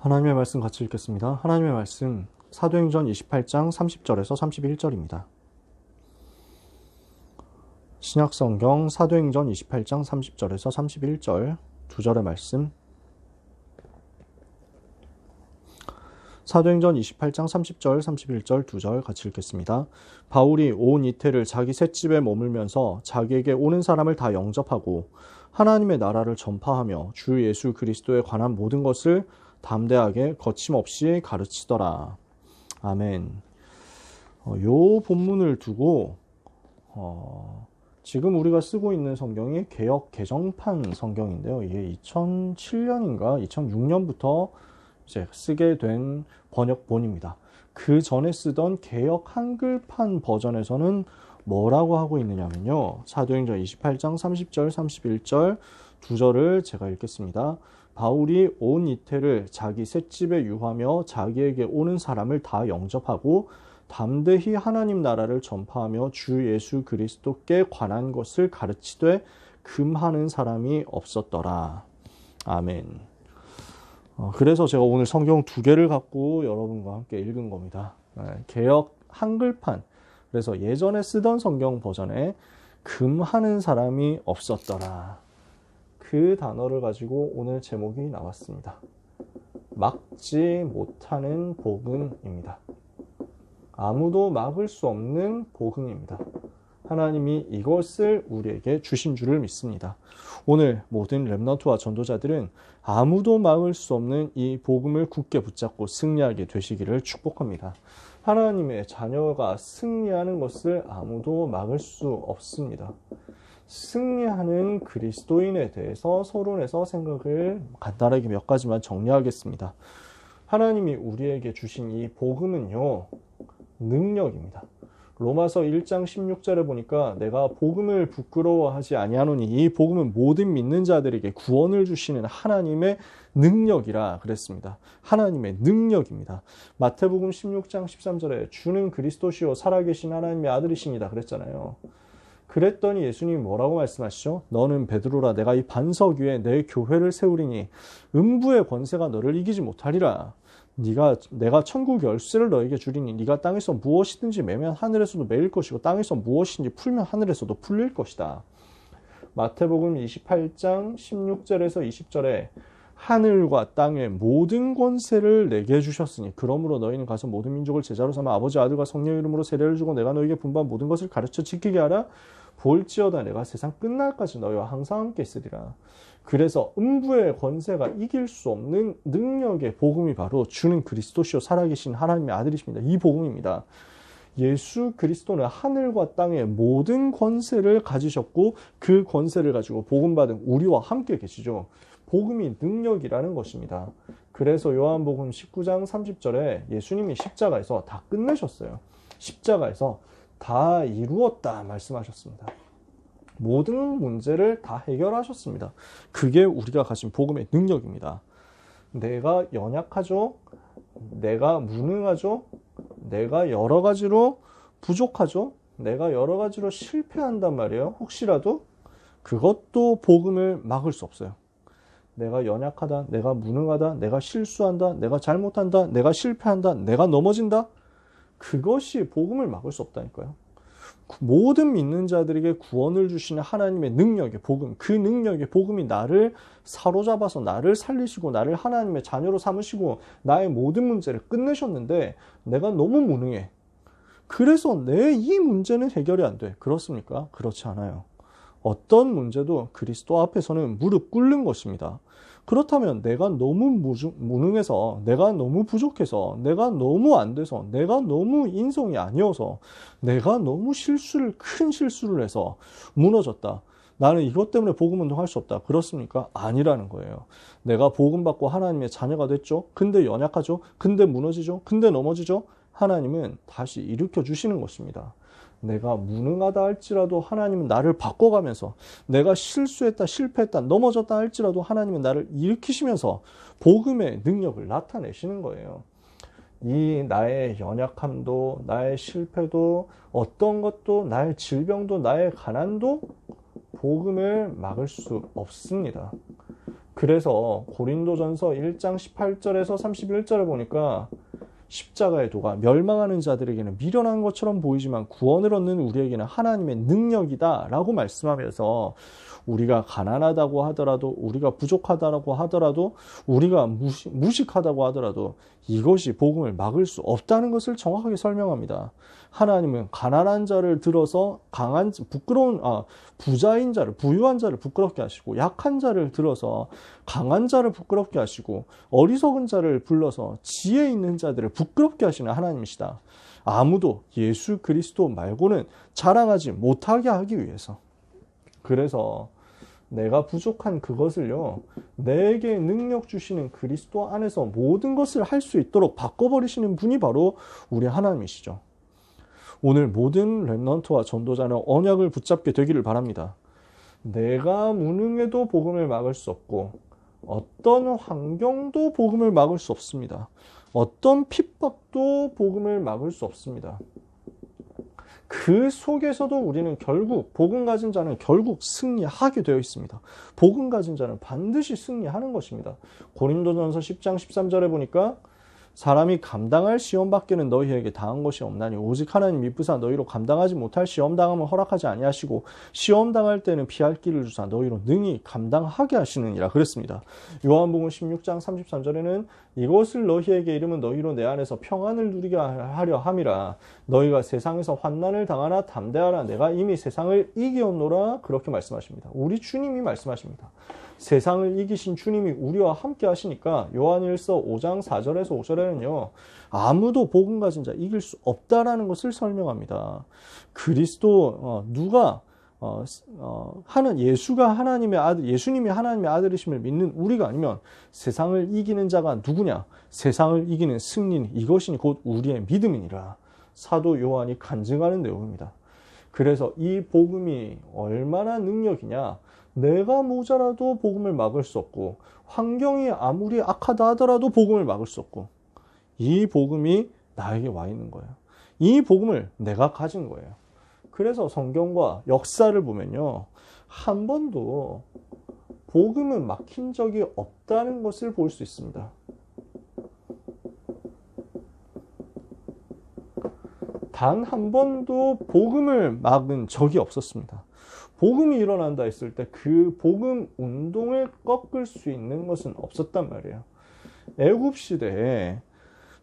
하나님의 말씀 같이 읽겠습니다. 하나님의 말씀 사도행전 28장 30절에서 31절입니다. 신약성경 사도행전 28장 30절에서 31절 두 절의 말씀. 사도행전 28장 30절 31절 두 절 같이 읽겠습니다. 바울이 온 이태를 자기 셋집에 머물면서 자기에게 오는 사람을 다 영접하고 하나님의 나라를 전파하며 주 예수 그리스도에 관한 모든 것을 담대하게 거침없이 가르치더라. 아멘. 요 본문을 두고 지금 우리가 쓰고 있는 성경이 개역 개정판 성경인데요. 이게 2007년인가 2006년부터 이제 쓰게 된 번역본입니다. 그 전에 쓰던 개역 한글판 버전에서는 뭐라고 하고 있느냐면요. 사도행전 28장 30절 31절 두 절을 제가 읽겠습니다. 바울이 온 이태를 자기 셋집에 유하며 자기에게 오는 사람을 다 영접하고 담대히 하나님 나라를 전파하며 주 예수 그리스도께 관한 것을 가르치되 금하는 사람이 없었더라. 아멘. 그래서 제가 오늘 성경 두 개를 갖고 여러분과 함께 읽은 겁니다. 개역 한글판. 그래서 예전에 쓰던 성경 버전에 금하는 사람이 없었더라. 그 단어를 가지고 오늘 제목이 나왔습니다. 막지 못하는 복음입니다. 아무도 막을 수 없는 복음입니다. 하나님이 이것을 우리에게 주신 줄을 믿습니다. 오늘 모든 렘넌트와 전도자들은 아무도 막을 수 없는 이 복음을 굳게 붙잡고 승리하게 되시기를 축복합니다. 하나님의 자녀가 승리하는 것을 아무도 막을 수 없습니다. 승리하는 그리스도인에 대해서 서론에서 생각을 간단하게 몇 가지만 정리하겠습니다. 하나님이 우리에게 주신 이 복음은요, 능력입니다. 로마서 1장 16절에 보니까 내가 복음을 부끄러워하지 아니하노니 이 복음은 모든 믿는 자들에게 구원을 주시는 하나님의 능력이라 그랬습니다. 하나님의 능력입니다. 마태복음 16장 13절에 주는 그리스도시요 살아계신 하나님의 아들이십니다 그랬잖아요. 그랬더니 예수님이 뭐라고 말씀하시죠? 너는 베드로라. 내가 이 반석 위에 내 교회를 세우리니 음부의 권세가 너를 이기지 못하리라. 내가 천국 열쇠를 너에게 주리니 네가 땅에서 무엇이든지 매면 하늘에서도 매일 것이고 땅에서 무엇이든지 풀면 하늘에서도 풀릴 것이다. 마태복음 28장 16절에서 20절에 하늘과 땅의 모든 권세를 내게 주셨으니 그러므로 너희는 가서 모든 민족을 제자로 삼아 아버지 아들과 성령의 이름으로 세례를 주고 내가 너희에게 분부한 모든 것을 가르쳐 지키게 하라. 볼지어다 내가 세상 끝날까지 너희와 항상 함께 있으리라. 그래서 음부의 권세가 이길 수 없는 능력의 복음이 바로 주는 그리스도시요 살아계신 하나님의 아들이십니다. 이 복음입니다. 예수 그리스도는 하늘과 땅의 모든 권세를 가지셨고 그 권세를 가지고 복음받은 우리와 함께 계시죠. 복음이 능력이라는 것입니다. 그래서 요한복음 19장 30절에 예수님이 십자가에서 다 끝내셨어요. 십자가에서 다 이루었다 말씀하셨습니다. 모든 문제를 다 해결하셨습니다. 그게 우리가 가진 복음의 능력입니다. 내가 연약하죠? 내가 무능하죠? 내가 여러 가지로 부족하죠? 내가 여러 가지로 실패한단 말이에요. 혹시라도 그것도 복음을 막을 수 없어요. 내가 연약하다, 내가 무능하다, 내가 실수한다, 내가 잘못한다, 내가 실패한다, 내가 넘어진다. 그것이 복음을 막을 수 없다니까요. 모든 믿는 자들에게 구원을 주시는 하나님의 능력의 복음, 그 능력의 복음이 나를 사로잡아서 나를 살리시고 나를 하나님의 자녀로 삼으시고 나의 모든 문제를 끝내셨는데 내가 너무 무능해. 그래서 내 이 문제는 해결이 안 돼. 그렇습니까? 그렇지 않아요. 어떤 문제도 그리스도 앞에서는 무릎 꿇는 것입니다. 그렇다면 내가 너무 무능해서, 내가 너무 부족해서, 내가 너무 안 돼서, 내가 너무 인성이 아니어서, 내가 너무 큰 실수를 해서 무너졌다. 나는 이것 때문에 복음 운동할 수 없다. 그렇습니까? 아니라는 거예요. 내가 복음 받고 하나님의 자녀가 됐죠. 근데 연약하죠. 근데 무너지죠. 근데 넘어지죠. 하나님은 다시 일으켜 주시는 것입니다. 내가 무능하다 할지라도 하나님은 나를 바꿔가면서 내가 실수했다, 실패했다, 넘어졌다 할지라도 하나님은 나를 일으키시면서 복음의 능력을 나타내시는 거예요. 이 나의 연약함도, 나의 실패도, 어떤 것도, 나의 질병도, 나의 가난도 복음을 막을 수 없습니다. 그래서 고린도전서 1장 18절에서 31절에 보니까 십자가의 도가 멸망하는 자들에게는 미련한 것처럼 보이지만 구원을 얻는 우리에게는 하나님의 능력이다 라고 말씀하면서 우리가 가난하다고 하더라도, 우리가 부족하다고 하더라도, 우리가 무식하다고 하더라도 이것이 복음을 막을 수 없다는 것을 정확하게 설명합니다. 하나님은 가난한 자를 들어서 부자인 자를, 부유한 자를 부끄럽게 하시고, 약한 자를 들어서 강한 자를 부끄럽게 하시고, 어리석은 자를 불러서 지혜 있는 자들을 부끄럽게 하시는 하나님이시다. 아무도 예수 그리스도 말고는 자랑하지 못하게 하기 위해서. 그래서 내가 부족한 그것을요, 내게 능력 주시는 그리스도 안에서 모든 것을 할 수 있도록 바꿔버리시는 분이 바로 우리 하나님이시죠. 오늘 모든 렘넌트와 전도자는 언약을 붙잡게 되기를 바랍니다. 내가 무능해도 복음을 막을 수 없고, 어떤 환경도 복음을 막을 수 없습니다. 어떤 핍박도 복음을 막을 수 없습니다. 그 속에서도 우리는 결국, 복음 가진 자는 결국 승리하게 되어 있습니다. 복음 가진 자는 반드시 승리하는 것입니다. 고린도전서 10장 13절에 보니까 사람이 감당할 시험 밖에는 너희에게 당한 것이 없나니 오직 하나님 미쁘사 너희로 감당하지 못할 시험 당함을 허락하지 아니하시고 시험 당할 때는 피할 길을 주사 너희로 능히 감당하게 하시느니라 그랬습니다. 요한복음 16장 33절에는 이것을 너희에게 이름은 너희로 내 안에서 평안을 누리게 하려 함이라. 너희가 세상에서 환난을 당하나 담대하라. 내가 이미 세상을 이기었노라. 그렇게 말씀하십니다. 우리 주님이 말씀하십니다. 세상을 이기신 주님이 우리와 함께 하시니까 요한일서 5장 4절에서 5절에는요. 아무도 복음 가진 자 이길 수 없다라는 것을 설명합니다. 그리스도 예수가 하나님의 아들, 예수님이 하나님의 아들이심을 믿는 우리가 아니면 세상을 이기는 자가 누구냐? 세상을 이기는 승리는 이것이니 곧 우리의 믿음이니라. 사도 요한이 간증하는 내용입니다. 그래서 이 복음이 얼마나 능력이냐? 내가 모자라도 복음을 막을 수 없고 환경이 아무리 악하다 하더라도 복음을 막을 수 없고 이 복음이 나에게 와 있는 거예요. 이 복음을 내가 가진 거예요. 그래서 성경과 역사를 보면요. 한 번도 복음은 막힌 적이 없다는 것을 볼 수 있습니다. 단 한 번도 복음을 막은 적이 없었습니다. 복음이 일어난다 했을 때 그 복음 운동을 꺾을 수 있는 것은 없었단 말이에요. 애굽 시대에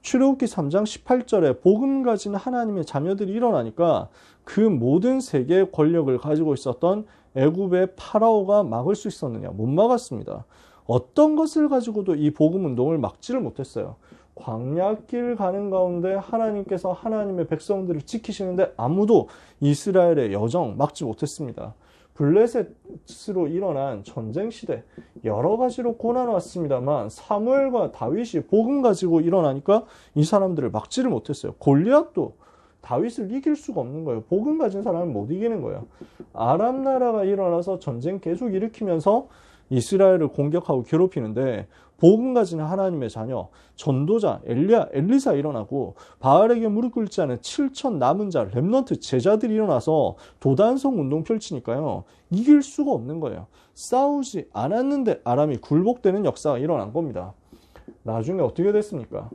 출애굽기 3장 18절에 복음 가진 하나님의 자녀들이 일어나니까 그 모든 세계의 권력을 가지고 있었던 애굽의 파라오가 막을 수 있었느냐? 못 막았습니다. 어떤 것을 가지고도 이 복음 운동을 막지를 못했어요. 광야길 가는 가운데 하나님께서 하나님의 백성들을 지키시는데 아무도 이스라엘의 여정 막지 못했습니다. 블레셋으로 일어난 전쟁 시대 여러 가지로 고난 왔습니다만 사무엘과 다윗이 복음 가지고 일어나니까 이 사람들을 막지를 못했어요. 골리앗도 다윗을 이길 수가 없는 거예요. 복음 가진 사람은 못 이기는 거예요. 아람 나라가 일어나서 전쟁 계속 일으키면서 이스라엘을 공격하고 괴롭히는데 복음 가진 하나님의 자녀, 전도자, 엘리사 일어나고 바알에게 무릎 꿇지 않은 7천 남은 자, 렘넌트 제자들이 일어나서 도단성 운동 펼치니까요. 이길 수가 없는 거예요. 싸우지 않았는데 아람이 굴복되는 역사가 일어난 겁니다. 나중에 어떻게 됐습니까?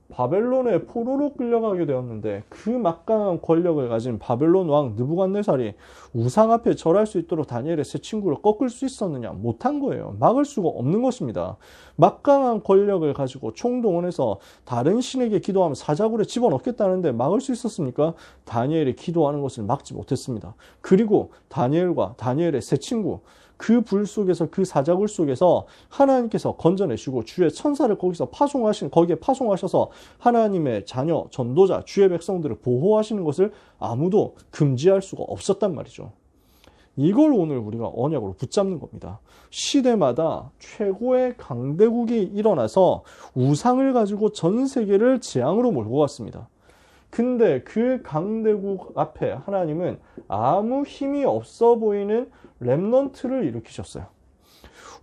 바벨론에 포로로 끌려가게 되었는데 그 막강한 권력을 가진 바벨론 왕 느부갓네살이 우상 앞에 절할 수 있도록 다니엘의 세 친구를 꺾을 수 있었느냐? 못한 거예요. 막을 수가 없는 것입니다. 막강한 권력을 가지고 총동원해서 다른 신에게 기도하면 사자굴에 집어넣겠다는데 막을 수 있었습니까? 다니엘이 기도하는 것을 막지 못했습니다. 그리고 다니엘과 다니엘의 세 친구 그 불 속에서 그 사자굴 속에서 하나님께서 건져내시고 주의 천사를 거기에 파송하셔서 하나님의 자녀, 전도자, 주의 백성들을 보호하시는 것을 아무도 금지할 수가 없었단 말이죠. 이걸 오늘 우리가 언약으로 붙잡는 겁니다. 시대마다 최고의 강대국이 일어나서 우상을 가지고 전 세계를 재앙으로 몰고 갔습니다. 근데 그 강대국 앞에 하나님은 아무 힘이 없어 보이는 렘넌트를 일으키셨어요.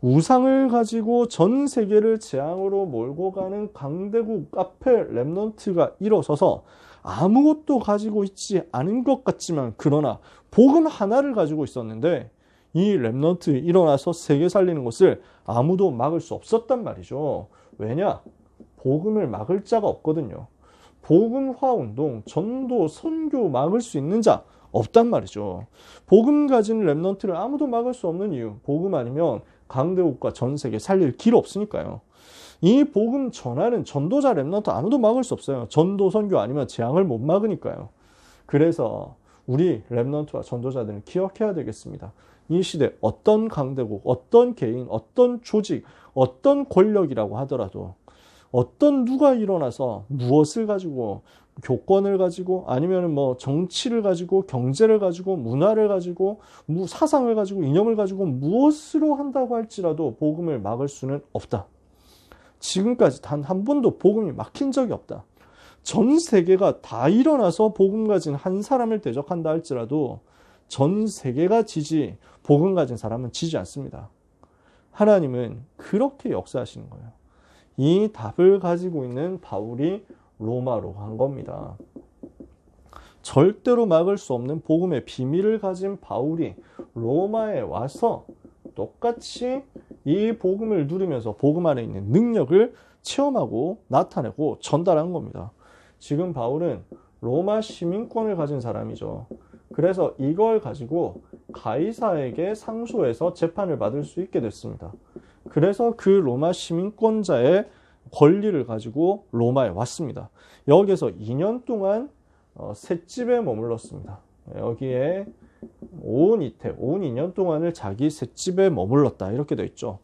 우상을 가지고 전 세계를 재앙으로 몰고 가는 강대국 앞에 렘넌트가 일어서서 아무것도 가지고 있지 않은 것 같지만 그러나 복음 하나를 가지고 있었는데 이 렘넌트 일어나서 세계 살리는 것을 아무도 막을 수 없었단 말이죠. 왜냐? 복음을 막을 자가 없거든요. 복음화 운동, 전도, 선교 막을 수 있는 자 없단 말이죠. 복음 가진 렘넌트를 아무도 막을 수 없는 이유, 복음 아니면 강대국가 전 세계 살릴 길 없으니까요. 이 복음 전하는 전도자 렘넌트 아무도 막을 수 없어요. 전도, 선교 아니면 재앙을 못 막으니까요. 그래서 우리 렘넌트와 전도자들은 기억해야 되겠습니다. 이 시대 어떤 강대국, 어떤 개인, 어떤 조직, 어떤 권력이라고 하더라도 어떤 누가 일어나서 무엇을 가지고 교권을 가지고 아니면 뭐 정치를 가지고 경제를 가지고 문화를 가지고 사상을 가지고 이념을 가지고 무엇으로 한다고 할지라도 복음을 막을 수는 없다. 지금까지 단 한 번도 복음이 막힌 적이 없다. 전 세계가 다 일어나서 복음 가진 한 사람을 대적한다 할지라도 전 세계가 지지, 복음 가진 사람은 지지 않습니다. 하나님은 그렇게 역사하시는 거예요. 이 답을 가지고 있는 바울이 로마로 간 겁니다. 절대로 막을 수 없는 복음의 비밀을 가진 바울이 로마에 와서 똑같이 이 복음을 누리면서 복음 안에 있는 능력을 체험하고 나타내고 전달한 겁니다. 지금 바울은 로마 시민권을 가진 사람이죠. 그래서 이걸 가지고 가이사에게 상소해서 재판을 받을 수 있게 됐습니다. 그래서 그 로마 시민권자의 권리를 가지고 로마에 왔습니다. 여기에서 2년 동안 셋집에 머물렀습니다. 여기에 온 2년 동안을 자기 셋집에 머물렀다 이렇게 되어 있죠.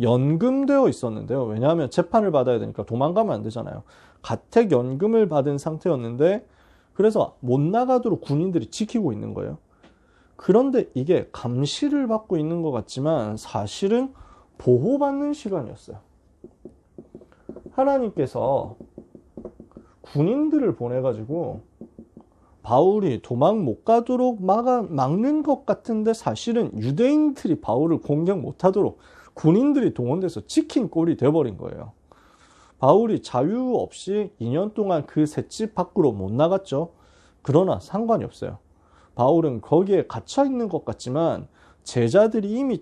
연금되어 있었는데요. 왜냐하면 재판을 받아야 되니까 도망가면 안 되잖아요. 가택연금을 받은 상태였는데 그래서 못 나가도록 군인들이 지키고 있는 거예요. 그런데 이게 감시를 받고 있는 것 같지만 사실은 보호받는 시간이었어요. 하나님께서 군인들을 보내가지고 바울이 도망 못 가도록 막는 것 같은데 사실은 유대인들이 바울을 공격 못하도록 군인들이 동원돼서 지킨 꼴이 돼버린 거예요. 바울이 자유 없이 2년 동안 그 셋집 밖으로 못 나갔죠. 그러나 상관이 없어요. 바울은 거기에 갇혀 있는 것 같지만 제자들이 이미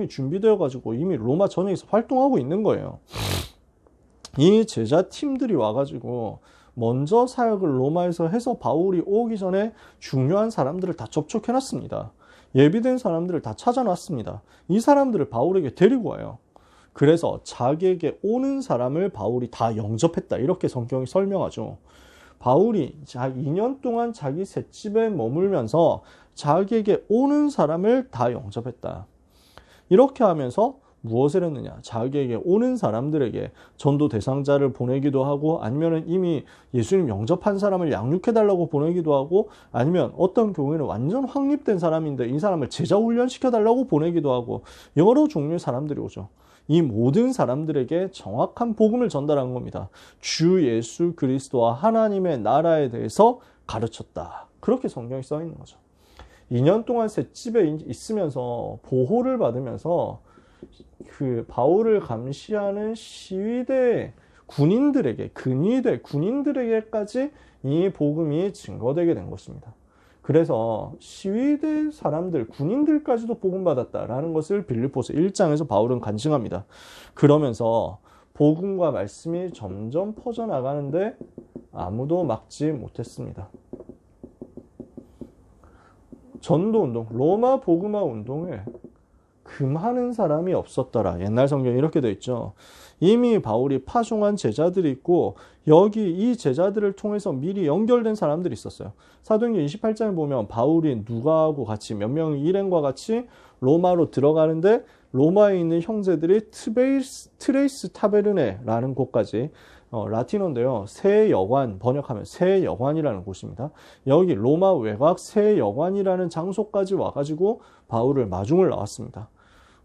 준비되어 가지고 이미 로마 전역에서 활동하고 있는 거예요. 이 제자 팀들이 와가지고 먼저 사역을 로마에서 해서 바울이 오기 전에 중요한 사람들을 다 접촉해놨습니다. 예비된 사람들을 다 찾아놨습니다. 이 사람들을 바울에게 데리고 와요. 그래서 자기에게 오는 사람을 바울이 다 영접했다. 이렇게 성경이 설명하죠. 바울이 2년 동안 자기 셋집에 머물면서 자기에게 오는 사람을 다 영접했다. 이렇게 하면서 무엇을 했느냐? 자기에게 오는 사람들에게 전도 대상자를 보내기도 하고 아니면 이미 예수님 영접한 사람을 양육해달라고 보내기도 하고 아니면 어떤 경우에는 완전 확립된 사람인데 이 사람을 제자 훈련시켜달라고 보내기도 하고 여러 종류의 사람들이 오죠. 이 모든 사람들에게 정확한 복음을 전달한 겁니다. 주 예수 그리스도와 하나님의 나라에 대해서 가르쳤다. 그렇게 성경이 써 있는 거죠. 2년 동안 셋집에 있으면서 보호를 받으면서 그 바울을 감시하는 시위대 군인들에게 근위대 군인들에게까지 이 복음이 증거되게 된 것입니다. 그래서 시위대 사람들 군인들까지도 복음 받았다라는 것을 빌립보서 1장에서 바울은 간증합니다. 그러면서 복음과 말씀이 점점 퍼져나가는데 아무도 막지 못했습니다. 전도운동, 로마 복음화 운동에 금하는 사람이 없었더라. 옛날 성경에 이렇게 되어 있죠. 이미 바울이 파송한 제자들이 있고 여기 이 제자들을 통해서 미리 연결된 사람들이 있었어요. 사도행전 28장에 보면 바울이 누가하고 같이 몇 명의 일행과 같이 로마로 들어가는데 로마에 있는 형제들이 트레이스 타베르네라는 곳까지 라틴어인데요. 새 여관, 번역하면 새 여관이라는 곳입니다. 여기 로마 외곽 새 여관이라는 장소까지 와가지고 바울을 마중을 나왔습니다.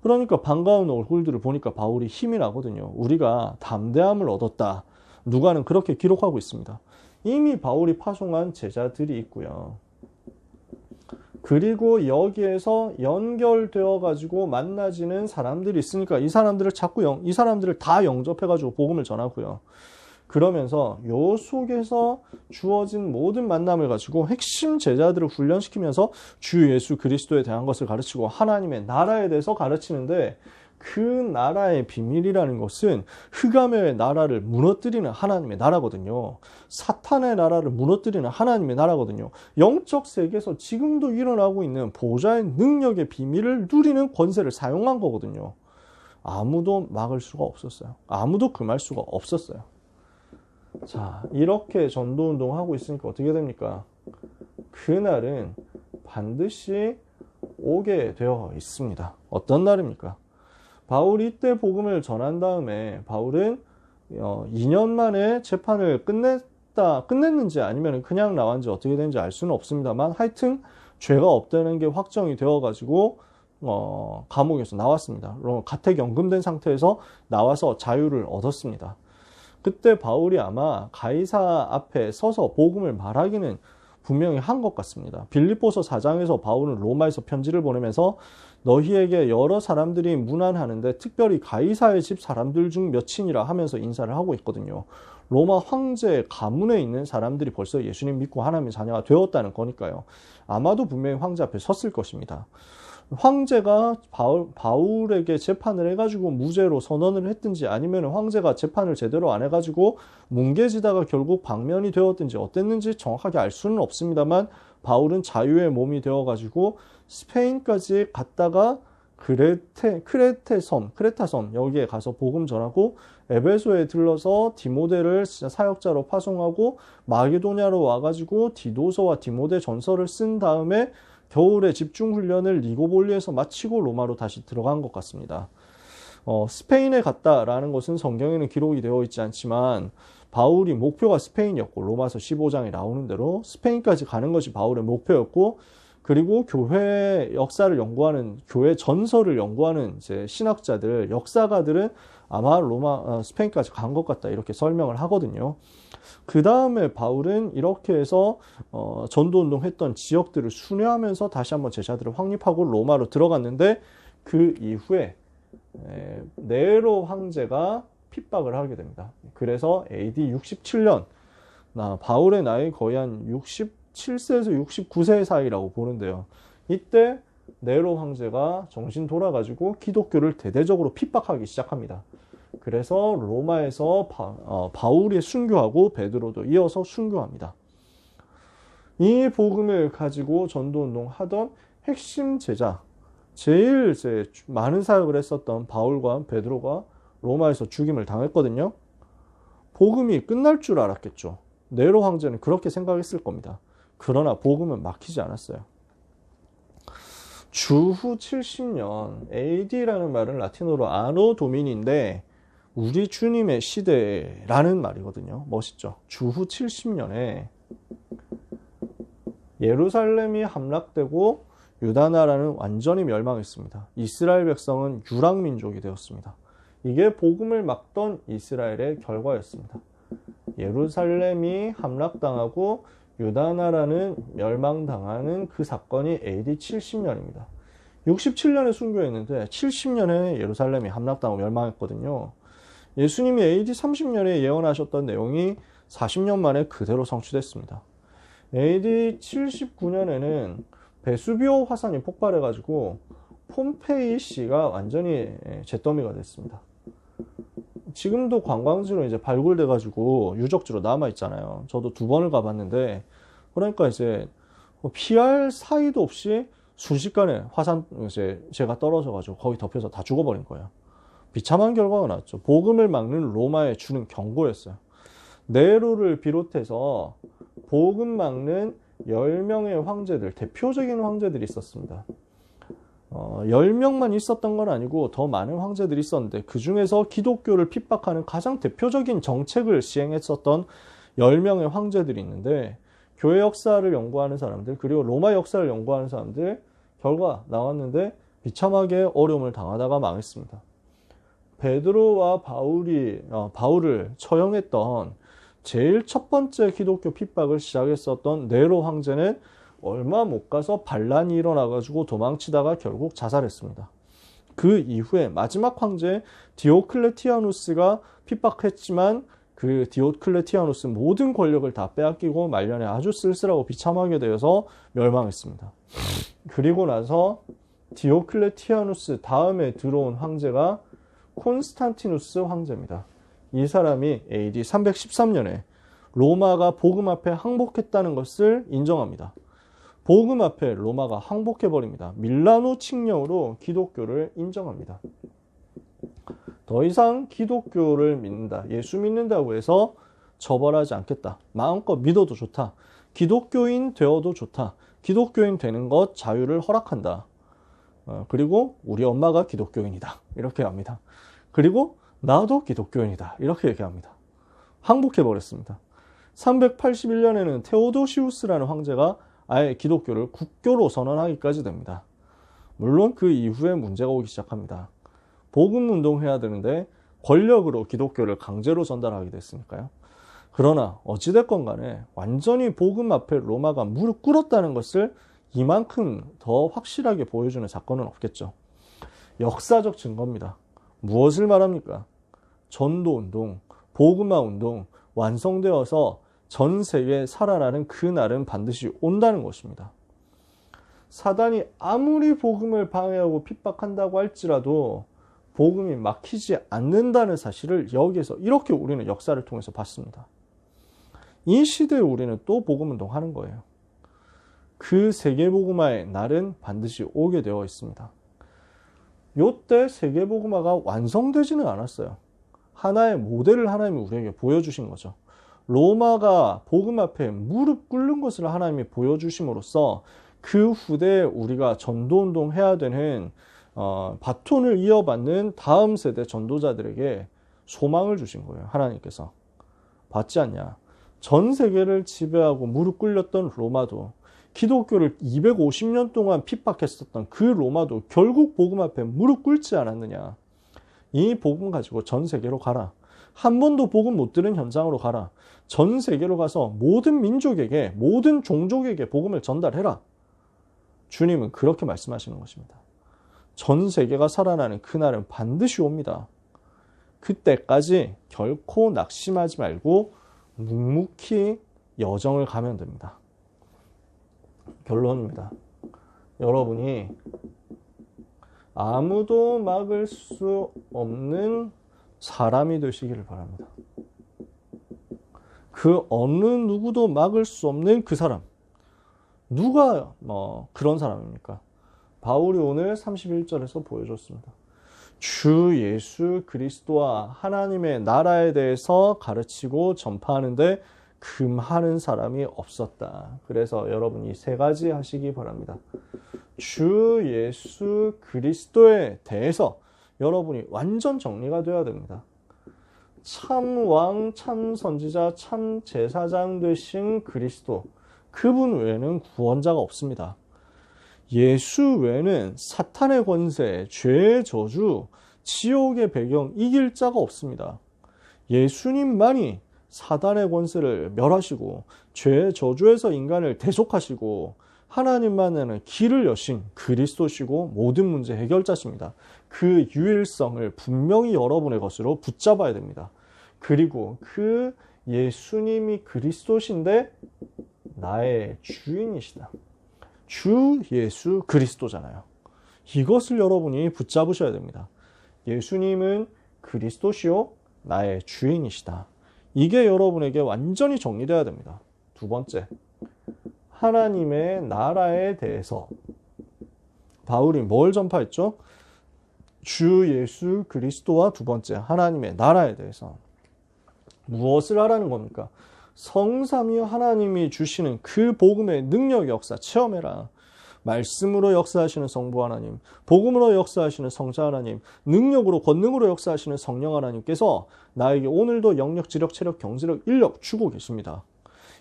그러니까 반가운 얼굴들을 보니까 바울이 힘이 나거든요. 우리가 담대함을 얻었다. 누가는 그렇게 기록하고 있습니다. 이미 바울이 파송한 제자들이 있고요. 그리고 여기에서 연결되어 가지고 만나지는 사람들이 있으니까 이 사람들을 다 영접해 가지고 복음을 전하고요. 그러면서 요 속에서 주어진 모든 만남을 가지고 핵심 제자들을 훈련시키면서 주 예수 그리스도에 대한 것을 가르치고 하나님의 나라에 대해서 가르치는데, 그 나라의 비밀이라는 것은 흑암의 나라를 무너뜨리는 하나님의 나라거든요. 사탄의 나라를 무너뜨리는 하나님의 나라거든요. 영적 세계에서 지금도 일어나고 있는 보좌의 능력의 비밀을 누리는 권세를 사용한 거거든요. 아무도 막을 수가 없었어요. 아무도 금할 수가 없었어요. 자, 이렇게 전도운동 하고 있으니까 어떻게 됩니까? 그날은 반드시 오게 되어 있습니다. 어떤 날입니까? 바울이 이때 복음을 전한 다음에 바울은 2년 만에 재판을 끝냈는지 아니면 그냥 나왔는지 어떻게 되는지 알 수는 없습니다만, 하여튼 죄가 없다는 게 확정이 되어가지고 감옥에서 나왔습니다. 가택 연금된 상태에서 나와서 자유를 얻었습니다. 그때 바울이 아마 가이사 앞에 서서 복음을 말하기는 분명히 한 것 같습니다. 빌립보서 4장에서 바울은 로마에서 편지를 보내면서 너희에게 여러 사람들이 문안하는데 특별히 가이사의 집 사람들 중 몇이니라 하면서 인사를 하고 있거든요. 로마 황제 가문에 있는 사람들이 벌써 예수님 믿고 하나님의 자녀가 되었다는 거니까요. 아마도 분명히 황제 앞에 섰을 것입니다. 황제가 바울에게 재판을 해가지고 무죄로 선언을 했든지, 아니면 황제가 재판을 제대로 안 해가지고 뭉개지다가 결국 방면이 되었든지 어땠는지 정확하게 알 수는 없습니다만, 바울은 자유의 몸이 되어가지고 스페인까지 갔다가 크레타 섬 여기에 가서 복음 전하고, 에베소에 들러서 디모데를 사역자로 파송하고, 마게도냐로 와가지고 디도서와 디모데 전서를 쓴 다음에 겨울에 집중훈련을 니고볼리에서 마치고 로마로 다시 들어간 것 같습니다. 스페인에 갔다라는 것은 성경에는 기록이 되어 있지 않지만, 바울이 목표가 스페인이었고, 로마서 15장에 나오는 대로 스페인까지 가는 것이 바울의 목표였고, 그리고 교회 역사를 연구하는, 교회 전설을 연구하는 이제 신학자들, 역사가들은 아마 스페인까지 간 것 같다, 이렇게 설명을 하거든요. 그 다음에 바울은 이렇게 해서 전도운동 했던 지역들을 순회하면서 다시 한번 제자들을 확립하고 로마로 들어갔는데, 그 이후에 네로 황제가 핍박을 하게 됩니다. 그래서 AD 67년, 바울의 나이 거의 한 67세에서 69세 사이라고 보는데요. 이때 네로 황제가 정신 돌아가지고 기독교를 대대적으로 핍박하기 시작합니다. 그래서 로마에서 바울이 순교하고 베드로도 이어서 순교합니다. 이 복음을 가지고 전도운동 하던 핵심 제자, 제일 많은 사역을 했었던 바울과 베드로가 로마에서 죽임을 당했거든요. 복음이 끝날 줄 알았겠죠. 네로 황제는 그렇게 생각했을 겁니다. 그러나 복음은 막히지 않았어요. 주후 70년, AD라는 말은 라틴어로 아노 도미니인데 우리 주님의 시대라는 말이거든요. 멋있죠? 주후 70년에 예루살렘이 함락되고 유다 나라는 완전히 멸망했습니다. 이스라엘 백성은 유랑민족이 되었습니다. 이게 복음을 막던 이스라엘의 결과였습니다. 예루살렘이 함락당하고 유다 나라는 멸망당하는 그 사건이 AD 70년입니다. 67년에 순교했는데 70년에 예루살렘이 함락당하고 멸망했거든요. 예수님이 AD 30년에 예언하셨던 내용이 40년 만에 그대로 성취됐습니다. AD 79년에는 베수비오 화산이 폭발해가지고 폼페이 시가 완전히 잿더미가 됐습니다. 지금도 관광지로 이제 발굴돼가지고 유적지로 남아있잖아요. 저도 2번을 가봤는데, 그러니까 이제 피할 사이도 없이 순식간에 제가 떨어져가지고 거기 덮여서 다 죽어버린 거예요. 비참한 결과가 났죠. 복음을 막는 로마에 주는 경고였어요. 네로를 비롯해서 복음 막는 10명의 황제들, 대표적인 황제들이 있었습니다. 10명만 있었던 건 아니고 더 많은 황제들이 있었는데, 그 중에서 기독교를 핍박하는 가장 대표적인 정책을 시행했었던 10명의 황제들이 있는데, 교회 역사를 연구하는 사람들, 그리고 로마 역사를 연구하는 사람들 결과 나왔는데 비참하게 어려움을 당하다가 망했습니다. 베드로와 바울을 처형했던 제일 첫 번째 기독교 핍박을 시작했었던 네로 황제는 얼마 못 가서 반란이 일어나가지고 도망치다가 결국 자살했습니다. 그 이후에 마지막 황제 디오클레티아누스가 핍박했지만 그 디오클레티아누스 모든 권력을 다 빼앗기고 말년에 아주 쓸쓸하고 비참하게 되어서 멸망했습니다. 그리고 나서 디오클레티아누스 다음에 들어온 황제가 콘스탄티누스 황제입니다. 이 사람이 AD 313년에 로마가 복음 앞에 항복했다는 것을 인정합니다. 복음 앞에 로마가 항복해버립니다. 밀라노 칙령으로 기독교를 인정합니다. 더 이상 기독교를 믿는다, 예수 믿는다고 해서 처벌하지 않겠다. 마음껏 믿어도 좋다. 기독교인 되어도 좋다. 기독교인 되는 것 자유를 허락한다. 그리고 우리 엄마가 기독교인이다. 이렇게 합니다. 그리고 나도 기독교인이다. 이렇게 얘기합니다. 항복해버렸습니다. 381년에는 테오도시우스라는 황제가 아예 기독교를 국교로 선언하기까지 됩니다. 물론 그 이후에 문제가 오기 시작합니다. 복음 운동해야 되는데 권력으로 기독교를 강제로 전달하게 됐으니까요. 그러나 어찌됐건 간에 완전히 복음 앞에 로마가 무릎 꿇었다는 것을 이만큼 더 확실하게 보여주는 사건은 없겠죠. 역사적 증거입니다. 무엇을 말합니까? 전도운동, 복음화운동 완성되어서 전 세계에 살아나는 그날은 반드시 온다는 것입니다. 사단이 아무리 복음을 방해하고 핍박한다고 할지라도 복음이 막히지 않는다는 사실을 여기에서 이렇게 우리는 역사를 통해서 봤습니다. 이 시대에 우리는 또 복음운동 하는 거예요. 그 세계복음화의 날은 반드시 오게 되어 있습니다. 요때 세계복음화가 완성되지는 않았어요. 하나의 모델을 하나님이 우리에게 보여주신 거죠. 로마가 복음 앞에 무릎 꿇는 것을 하나님이 보여주심으로써 그 후대에 우리가 전도운동 해야 되는 바톤을 이어받는 다음 세대 전도자들에게 소망을 주신 거예요. 하나님께서. 받지 않냐. 전 세계를 지배하고 무릎 꿇렸던 로마도, 기독교를 250년 동안 핍박했었던 그 로마도 결국 복음 앞에 무릎 꿇지 않았느냐. 이 복음 가지고 전 세계로 가라. 한 번도 복음 못 들은 현장으로 가라. 전 세계로 가서 모든 민족에게, 모든 종족에게 복음을 전달해라. 주님은 그렇게 말씀하시는 것입니다. 전 세계가 살아나는 그날은 반드시 옵니다. 그때까지 결코 낙심하지 말고 묵묵히 여정을 가면 됩니다. 결론입니다. 여러분이 아무도 막을 수 없는 사람이 되시기를 바랍니다. 그 어느 누구도 막을 수 없는 그 사람. 누가 그런 사람입니까? 바울이 오늘 31절에서 보여줬습니다. 주 예수 그리스도와 하나님의 나라에 대해서 가르치고 전파하는데 금하는 사람이 없었다. 그래서 여러분 이 세 가지 하시기 바랍니다. 주 예수 그리스도에 대해서 여러분이 완전 정리가 되어야 됩니다. 참 왕, 참 선지자, 참 제사장 되신 그리스도, 그분 외에는 구원자가 없습니다. 예수 외에는 사탄의 권세, 죄의 저주, 지옥의 배경 이길 자가 없습니다. 예수님만이 사단의 권세를 멸하시고 죄의 저주에서 인간을 대속하시고 하나님만은 길을 여신 그리스도시고 모든 문제 해결자십니다. 그 유일성을 분명히 여러분의 것으로 붙잡아야 됩니다. 그리고 그 예수님이 그리스도신데 나의 주인이시다. 주 예수 그리스도잖아요. 이것을 여러분이 붙잡으셔야 됩니다. 예수님은 그리스도시요 나의 주인이시다. 이게 여러분에게 완전히 정리되어야 됩니다. 두 번째, 하나님의 나라에 대해서 바울이 뭘 전파했죠? 주 예수 그리스도와 두 번째, 하나님의 나라에 대해서 무엇을 하라는 겁니까? 성삼위 하나님이 주시는 그 복음의 능력 역사 체험해라. 말씀으로 역사하시는 성부 하나님, 복음으로 역사하시는 성자 하나님, 능력으로 권능으로 역사하시는 성령 하나님께서 나에게 오늘도 영력, 지력, 체력, 경제력, 인력 주고 계십니다.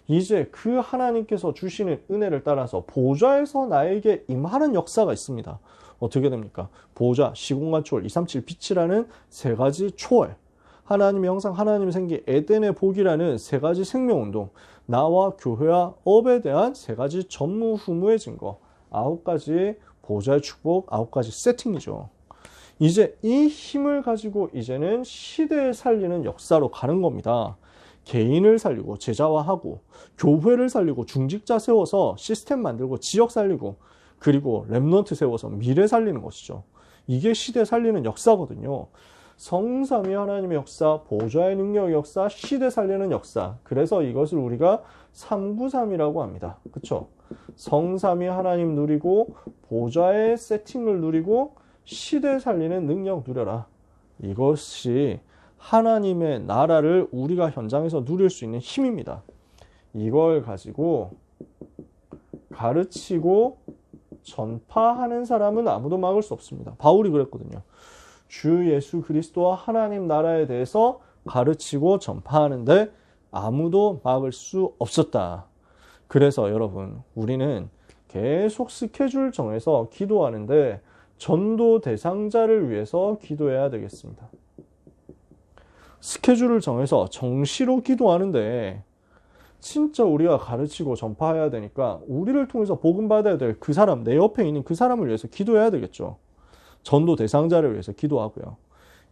이제 그 하나님께서 주시는 은혜를 따라서 보좌에서 나에게 임하는 역사가 있습니다. 어떻게 됩니까? 보좌, 시공간 초월, 237 빛이라는 세 가지 초월, 하나님의 형상, 하나님의 생기, 에덴의 복이라는 세 가지 생명운동, 나와 교회와 업에 대한 세 가지 전무후무의 증거, 9가지 보좌의 축복, 9가지 세팅이죠. 이제 이 힘을 가지고 이제는 시대를 살리는 역사로 가는 겁니다. 개인을 살리고 제자화하고 교회를 살리고 중직자 세워서 시스템 만들고 지역 살리고 그리고 렘넌트 세워서 미래 살리는 것이죠. 이게 시대 살리는 역사거든요. 성삼위 하나님의 역사, 보좌의 능력의 역사, 시대 살리는 역사. 그래서 이것을 우리가 삼구삼이라고 합니다. 그렇죠? 성삼위 하나님 누리고 보좌의 세팅을 누리고 시대 살리는 능력 누려라. 이것이 하나님의 나라를 우리가 현장에서 누릴 수 있는 힘입니다. 이걸 가지고 가르치고 전파하는 사람은 아무도 막을 수 없습니다. 바울이 그랬거든요. 주 예수 그리스도와 하나님 나라에 대해서 가르치고 전파하는데 아무도 막을 수 없었다. 그래서 여러분, 우리는 계속 스케줄 정해서 기도하는데 전도 대상자를 위해서 기도해야 되겠습니다. 스케줄을 정해서 정시로 기도하는데 진짜 우리가 가르치고 전파해야 되니까 우리를 통해서 복음 받아야 될 그 사람, 내 옆에 있는 그 사람을 위해서 기도해야 되겠죠. 전도 대상자를 위해서 기도하고요.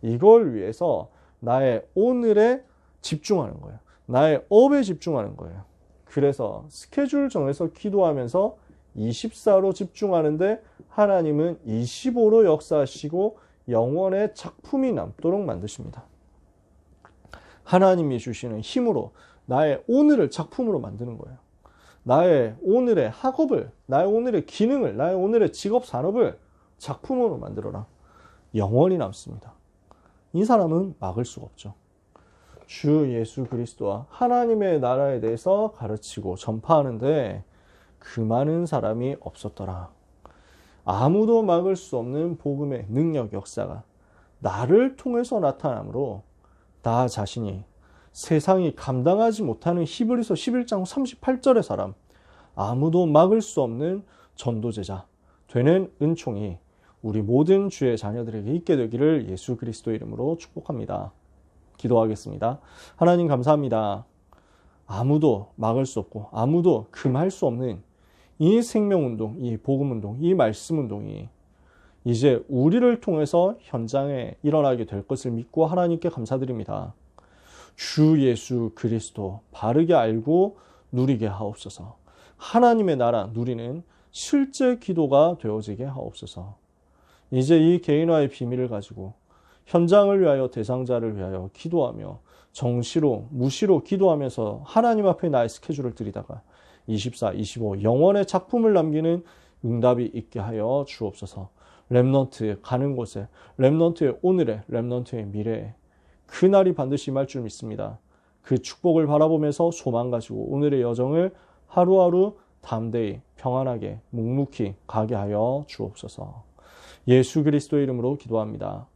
이걸 위해서 나의 오늘에 집중하는 거예요. 나의 업에 집중하는 거예요. 그래서 스케줄 정해서 기도하면서 24로 집중하는데 하나님은 25로 역사하시고 영원의 작품이 남도록 만드십니다. 하나님이 주시는 힘으로 나의 오늘을 작품으로 만드는 거예요. 나의 오늘의 학업을, 나의 오늘의 기능을, 나의 오늘의 직업 산업을 작품으로 만들어라. 영원히 남습니다. 이 사람은 막을 수가 없죠. 주 예수 그리스도와 하나님의 나라에 대해서 가르치고 전파하는데 그 많은 사람이 없었더라. 아무도 막을 수 없는 복음의 능력 역사가 나를 통해서 나타나므로 나 자신이 세상이 감당하지 못하는 히브리서 11장 38절의 사람, 아무도 막을 수 없는 전도제자 되는 은총이 우리 모든 주의 자녀들에게 있게 되기를 예수 그리스도 이름으로 축복합니다. 기도하겠습니다. 하나님 감사합니다. 아무도 막을 수 없고 아무도 금할 수 없는 이 생명운동, 이 복음운동, 이 말씀운동이 이제 우리를 통해서 현장에 일어나게 될 것을 믿고 하나님께 감사드립니다. 주 예수 그리스도 바르게 알고 누리게 하옵소서. 하나님의 나라 누리는 실제 기도가 되어지게 하옵소서. 이제 이 개인화의 비밀을 가지고 현장을 위하여 대상자를 위하여 기도하며 정시로 무시로 기도하면서 하나님 앞에 나의 스케줄을 드리다가 24, 25 영원의 작품을 남기는 응답이 있게 하여 주옵소서. 렘넌트 가는 곳에, 렘넌트의 오늘에, 렘넌트의 미래에 그날이 반드시 임할 줄 믿습니다. 그 축복을 바라보면서 소망 가지고 오늘의 여정을 하루하루 담대히 평안하게 묵묵히 가게 하여 주옵소서. 예수 그리스도의 이름으로 기도합니다.